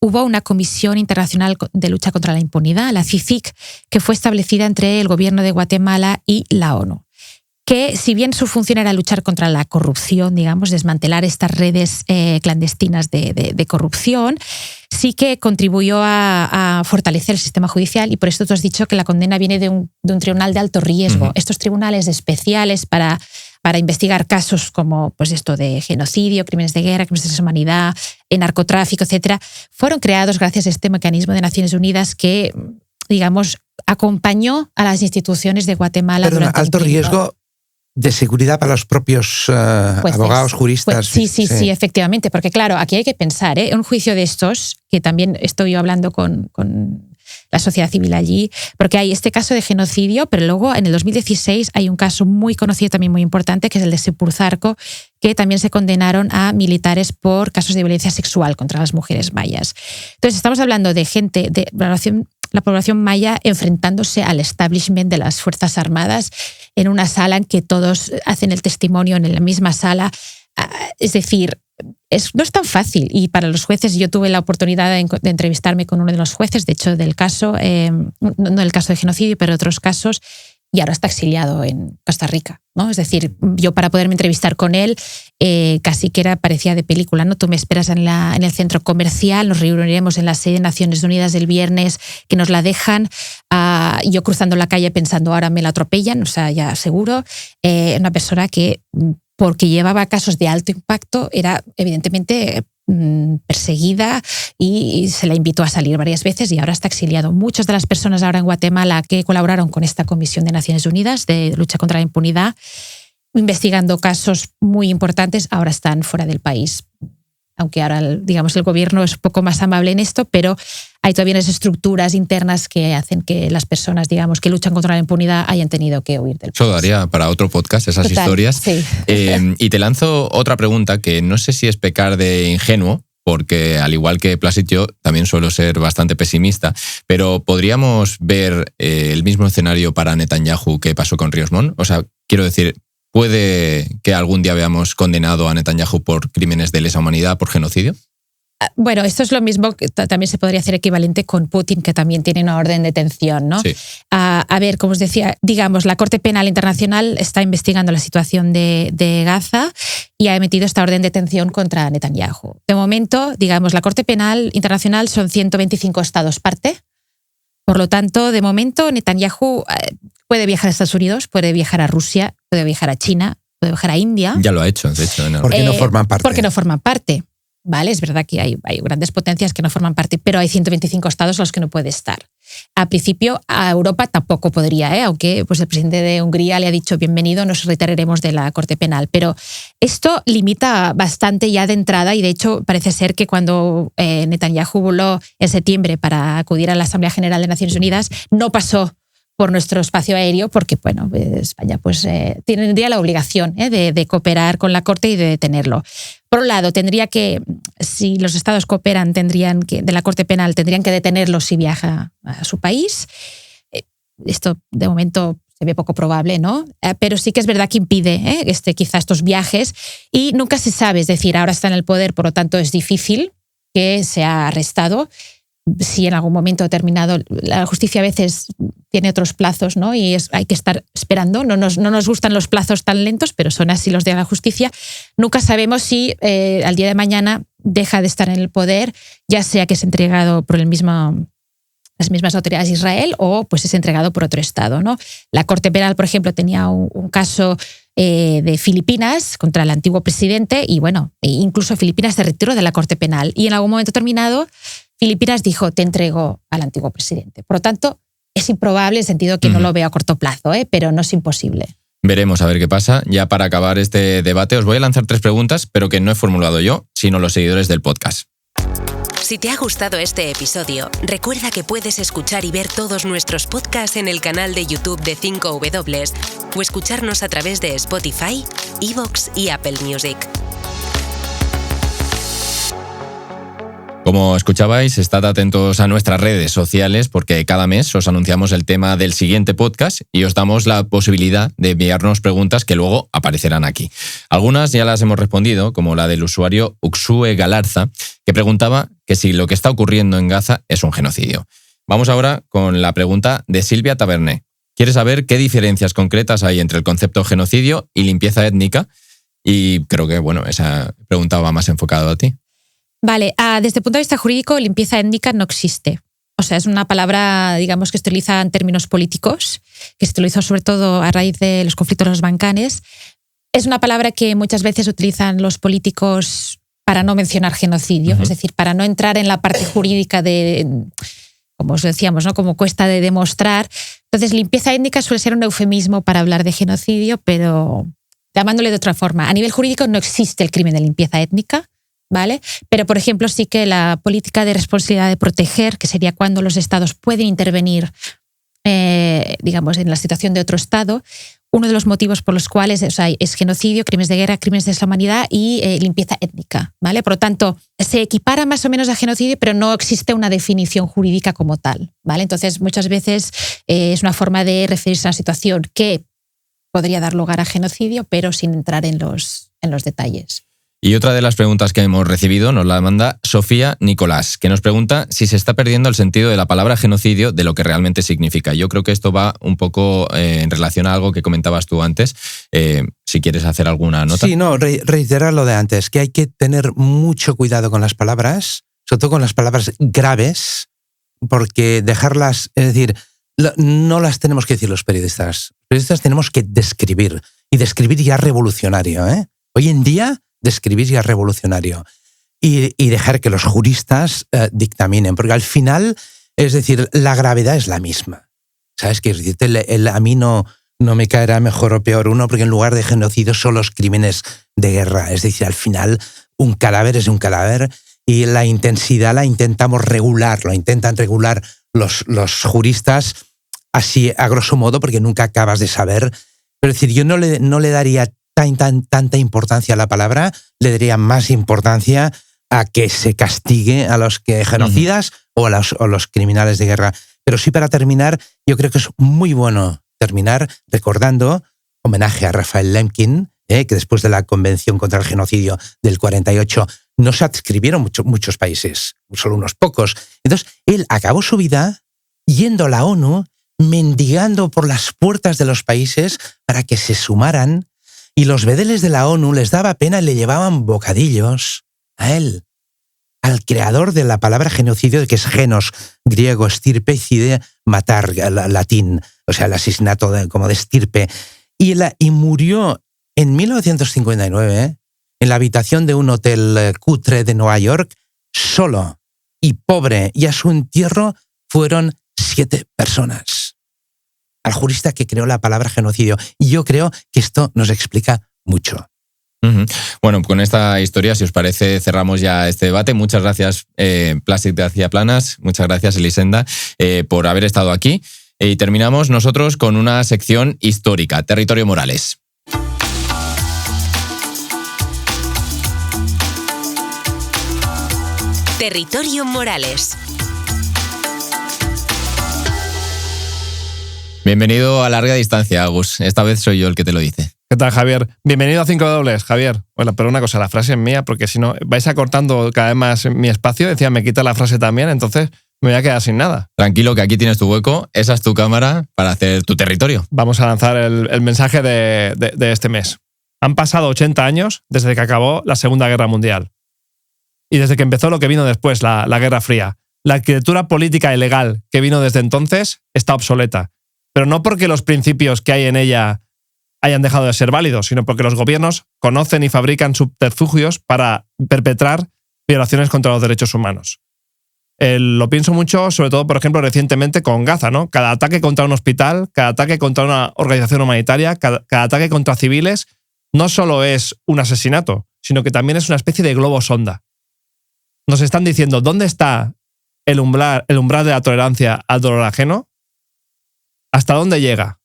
hubo una Comisión Internacional de Lucha contra la Impunidad, la CICIG, que fue establecida entre el gobierno de Guatemala y la ONU. Que si bien su función era luchar contra la corrupción, digamos, desmantelar estas redes clandestinas de corrupción, sí que contribuyó a fortalecer el sistema judicial y por esto tú has dicho que la condena viene de un tribunal de alto riesgo. Uh-huh. Estos tribunales especiales para investigar casos como pues esto de genocidio, crímenes de guerra, crímenes de lesa humanidad, narcotráfico, etcétera, fueron creados gracias a este mecanismo de Naciones Unidas que, digamos, acompañó a las instituciones de Guatemala. Pero durante alto riesgo de seguridad para los propios abogados, juristas. Sí, efectivamente, porque claro, aquí hay que pensar, un juicio de estos, que también estoy yo hablando con la sociedad civil allí, porque hay este caso de genocidio, pero luego en el 2016 hay un caso muy conocido, también muy importante, que es el de Sepulzarco, que también se condenaron a militares por casos de violencia sexual contra las mujeres mayas. Entonces estamos hablando de gente, de la población maya enfrentándose al establishment de las Fuerzas Armadas en una sala en que todos hacen el testimonio en la misma sala. Es decir, no es tan fácil. Y para los jueces, yo tuve la oportunidad de entrevistarme con uno de los jueces, de hecho, del caso, no el caso de genocidio, pero otros casos, y ahora está exiliado en Costa Rica, ¿no? Es decir, yo para poderme entrevistar con él, casi que parecía de película, ¿no? Tú me esperas en el centro comercial, nos reuniremos en la sede de Naciones Unidas el viernes, que nos la dejan, yo cruzando la calle pensando, ahora me la atropellan, o sea, ya seguro. Una persona que, porque llevaba casos de alto impacto, era evidentemente perseguida y se la invitó a salir varias veces y ahora está exiliado. Muchas de las personas ahora en Guatemala que colaboraron con esta Comisión de Naciones Unidas de lucha contra la impunidad, investigando casos muy importantes, ahora están fuera del país. Aunque ahora, digamos, el gobierno es un poco más amable en esto, pero hay todavía unas estructuras internas que hacen que las personas, digamos, que luchan contra la impunidad hayan tenido que huir del país. Eso daría para otro podcast, esas historias. Sí. Y te lanzo otra pregunta que no sé si es pecar de ingenuo, porque al igual que Plasid, yo también suelo ser bastante pesimista, pero ¿podríamos ver el mismo escenario para Netanyahu que pasó con Riosmont? O sea, quiero decir, ¿puede que algún día veamos condenado a Netanyahu por crímenes de lesa humanidad, por genocidio? Bueno, esto es lo mismo que también se podría hacer equivalente con Putin, que también tiene una orden de detención, ¿no? Sí. A ver, como os decía, digamos, la Corte Penal Internacional está investigando la situación de Gaza y ha emitido esta orden de detención contra Netanyahu. De momento, digamos, la Corte Penal Internacional son 125 estados parte. Por lo tanto, de momento, Netanyahu puede viajar a Estados Unidos, puede viajar a Rusia, puede viajar a China, puede viajar a India. Ya lo ha hecho, de hecho. ¿Por qué no forman parte? Porque no forman parte. Vale, es verdad que hay grandes potencias que no forman parte, pero hay 125 estados a los que no puede estar. A principio, a Europa tampoco podría, aunque pues el presidente de Hungría le ha dicho bienvenido, nos retiraremos de la Corte Penal. Pero esto limita bastante ya de entrada y de hecho parece ser que cuando Netanyahu voló en septiembre para acudir a la Asamblea General de Naciones Unidas, no pasó por nuestro espacio aéreo porque, bueno, España pues, tendría la obligación de cooperar con la Corte y de detenerlo. Por un lado, si los estados cooperan, de la Corte Penal tendrían que detenerlo si viaja a su país. Esto, de momento, se ve poco probable, ¿no? Pero sí que es verdad que impide quizá estos viajes y nunca se sabe. Es decir, ahora está en el poder, por lo tanto, es difícil que sea arrestado. Si en algún momento determinado, la justicia a veces tiene otros plazos, ¿no? Y hay que estar esperando. No nos gustan los plazos tan lentos, pero son así los de la justicia. Nunca sabemos si al día de mañana deja de estar en el poder, ya sea que es entregado por las mismas autoridades de Israel o pues es entregado por otro estado, ¿no? La Corte Penal, por ejemplo, tenía un caso de Filipinas contra el antiguo presidente y, bueno, incluso Filipinas se retiró de la Corte Penal y en algún momento terminado Filipinas dijo, te entrego al antiguo presidente. Por lo tanto, es improbable en el sentido que no lo veo a corto plazo, pero no es imposible. Veremos a ver qué pasa. Ya para acabar este debate os voy a lanzar 3 preguntas, pero que no he formulado yo, sino los seguidores del podcast. Si te ha gustado este episodio, recuerda que puedes escuchar y ver todos nuestros podcasts en el canal de YouTube de 5W o escucharnos a través de Spotify, iVoox y Apple Music. Como escuchabais, estad atentos a nuestras redes sociales porque cada mes os anunciamos el tema del siguiente podcast y os damos la posibilidad de enviarnos preguntas que luego aparecerán aquí. Algunas ya las hemos respondido, como la del usuario Uxue Galarza, que preguntaba que si lo que está ocurriendo en Gaza es un genocidio. Vamos ahora con la pregunta de Silvia Taberné. Quiere saber qué diferencias concretas hay entre el concepto genocidio y limpieza étnica y creo que, bueno, esa pregunta va más enfocada a ti. Vale, desde el punto de vista jurídico, limpieza étnica no existe. O sea, es una palabra, digamos, que se utiliza en términos políticos, que se utilizó sobre todo a raíz de los conflictos de los Balcanes. Es una palabra que muchas veces utilizan los políticos para no mencionar genocidio, es decir, para no entrar en la parte jurídica de, como os decíamos, ¿no? Como cuesta de demostrar. Entonces, limpieza étnica suele ser un eufemismo para hablar de genocidio, pero llamándole de otra forma. A nivel jurídico no existe el crimen de limpieza étnica, ¿vale? Pero, por ejemplo, sí que la política de responsabilidad de proteger, que sería cuando los estados pueden intervenir, digamos, en la situación de otro estado, uno de los motivos por los cuales es genocidio, crímenes de guerra, crímenes de lesa humanidad y limpieza étnica, ¿vale? Por lo tanto, se equipara más o menos a genocidio, pero no existe una definición jurídica como tal, ¿vale? Entonces, muchas veces es una forma de referirse a una situación que podría dar lugar a genocidio, pero sin entrar en los detalles. Y otra de las preguntas que hemos recibido nos la manda Sofía Nicolás, que nos pregunta si se está perdiendo el sentido de la palabra genocidio de lo que realmente significa. Yo creo que esto va un poco en relación a algo que comentabas tú antes. Si quieres hacer alguna nota. Sí, no, reiterar lo de antes, que hay que tener mucho cuidado con las palabras, sobre todo con las palabras graves, porque dejarlas, es decir, no las tenemos que decir los periodistas. Los periodistas tenemos que describir, y describir ya revolucionario. Hoy en día, describir ya revolucionario y dejar que los juristas dictaminen, porque al final, es decir, la gravedad es la misma. ¿Sabes qué? Es decir, a mí no me caerá mejor o peor uno, porque en lugar de genocidio son los crímenes de guerra. Es decir, al final, un cadáver es un cadáver y la intensidad la intentamos regular, lo intentan regular los juristas así a grosso modo, porque nunca acabas de saber. Pero es decir, yo no le daría tanta importancia a la palabra, le daría más importancia a que se castigue a los genocidas o a los criminales de guerra. Pero sí, para terminar, yo creo que es muy bueno terminar recordando homenaje a Raphael Lemkin, que después de la Convención contra el Genocidio del 48 no se adscribieron muchos países, solo unos pocos. Entonces, él acabó su vida yendo a la ONU, mendigando por las puertas de los países para que se sumaran, y los bedeles de la ONU les daba pena y le llevaban bocadillos a él, al creador de la palabra genocidio, que es genos, griego, estirpe, y cide, matar, latín, o sea, el asesinato como de estirpe. Y murió en 1959 en la habitación de un hotel cutre de Nueva York, solo y pobre, y a su entierro fueron 7 personas. Al jurista que creó la palabra genocidio. Y yo creo que esto nos explica mucho. Bueno, con esta historia, si os parece, cerramos ya este debate. Muchas gracias, Plastic García Planas. Muchas gracias, Elisenda, por haber estado aquí. Y terminamos nosotros con una sección histórica, Territorio Morales. Territorio Morales. Bienvenido a Larga Distancia, Agus. Esta vez soy yo el que te lo dice. ¿Qué tal, Javier? Bienvenido a 5W, Javier. Bueno, pero una cosa, la frase es mía, porque si no, vais acortando cada vez más mi espacio. Decía, me quita la frase también, entonces me voy a quedar sin nada. Tranquilo, que aquí tienes tu hueco, esa es tu cámara para hacer tu territorio. Vamos a lanzar el mensaje de este mes. Han pasado 80 años desde que acabó la Segunda Guerra Mundial. Y desde que empezó lo que vino después, la Guerra Fría. La arquitectura política y legal que vino desde entonces está obsoleta. Pero no porque los principios que hay en ella hayan dejado de ser válidos, sino porque los gobiernos conocen y fabrican subterfugios para perpetrar violaciones contra los derechos humanos. Lo pienso mucho, sobre todo, por ejemplo, recientemente con Gaza, ¿no? Cada ataque contra un hospital, cada ataque contra una organización humanitaria, cada ataque contra civiles, no solo es un asesinato, sino que también es una especie de globo sonda. Nos están diciendo, ¿dónde está el umbral de la tolerancia al dolor ajeno? ¿Hasta dónde llega?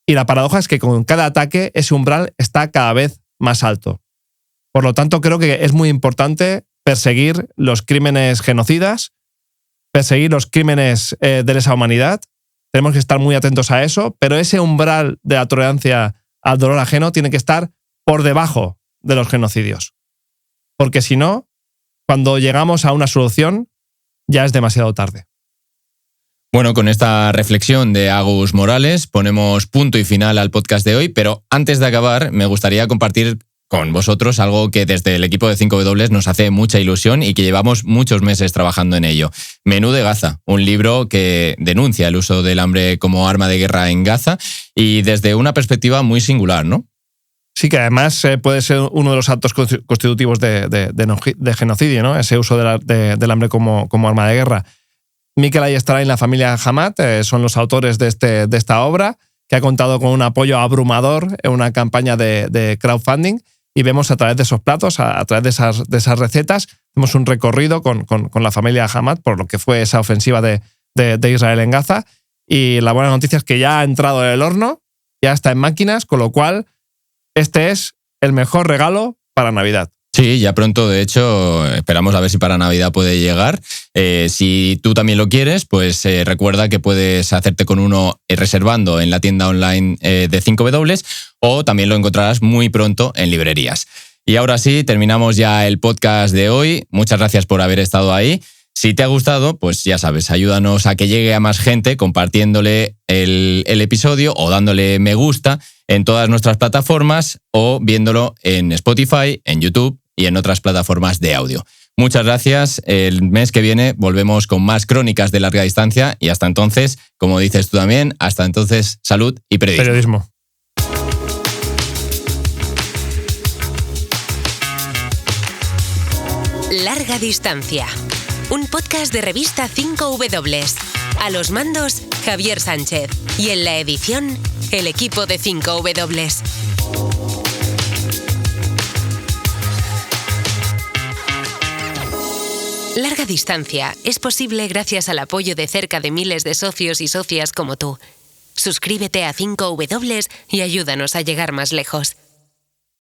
Y la paradoja es que con cada ataque ese umbral está cada vez más alto. Por lo tanto, creo que es muy importante perseguir los crímenes genocidas, perseguir los crímenes de lesa humanidad. Tenemos que estar muy atentos a eso, pero ese umbral de la tolerancia al dolor ajeno tiene que estar por debajo de los genocidios. Porque si no, cuando llegamos a una solución, ya es demasiado tarde. Bueno, con esta reflexión de Agus Morales ponemos punto y final al podcast de hoy, pero antes de acabar me gustaría compartir con vosotros algo que desde el equipo de 5W nos hace mucha ilusión y que llevamos muchos meses trabajando en ello. Menú de Gaza, un libro que denuncia el uso del hambre como arma de guerra en Gaza y desde una perspectiva muy singular, ¿no? Sí, que además puede ser uno de los actos constitutivos de genocidio, ¿no? Ese uso del hambre como arma de guerra. Mikel Ayestarain y la familia Hamad son los autores de esta obra, que ha contado con un apoyo abrumador en una campaña de crowdfunding, y vemos a través de esos platos, a través de esas recetas, vemos un recorrido con la familia Hamad por lo que fue esa ofensiva de Israel en Gaza, y la buena noticia es que ya ha entrado en el horno, ya está en máquinas, con lo cual este es el mejor regalo para Navidad. Sí, ya pronto, de hecho, esperamos a ver si para Navidad puede llegar. Si tú también lo quieres, pues recuerda que puedes hacerte con uno reservando en la tienda online de 5W, o también lo encontrarás muy pronto en librerías. Y ahora sí, terminamos ya el podcast de hoy. Muchas gracias por haber estado ahí. Si te ha gustado, pues ya sabes, ayúdanos a que llegue a más gente compartiéndole el episodio o dándole me gusta en todas nuestras plataformas o viéndolo en Spotify, en YouTube y en otras plataformas de audio. Muchas gracias. El mes que viene volvemos con más crónicas de larga distancia y hasta entonces, como dices tú también, hasta entonces, salud y periodismo. Larga Distancia, un podcast de revista 5W. A los mandos, Javier Sánchez. Y en la edición, el equipo de 5W. Larga Distancia es posible gracias al apoyo de cerca de miles de socios y socias como tú. Suscríbete a 5W y ayúdanos a llegar más lejos.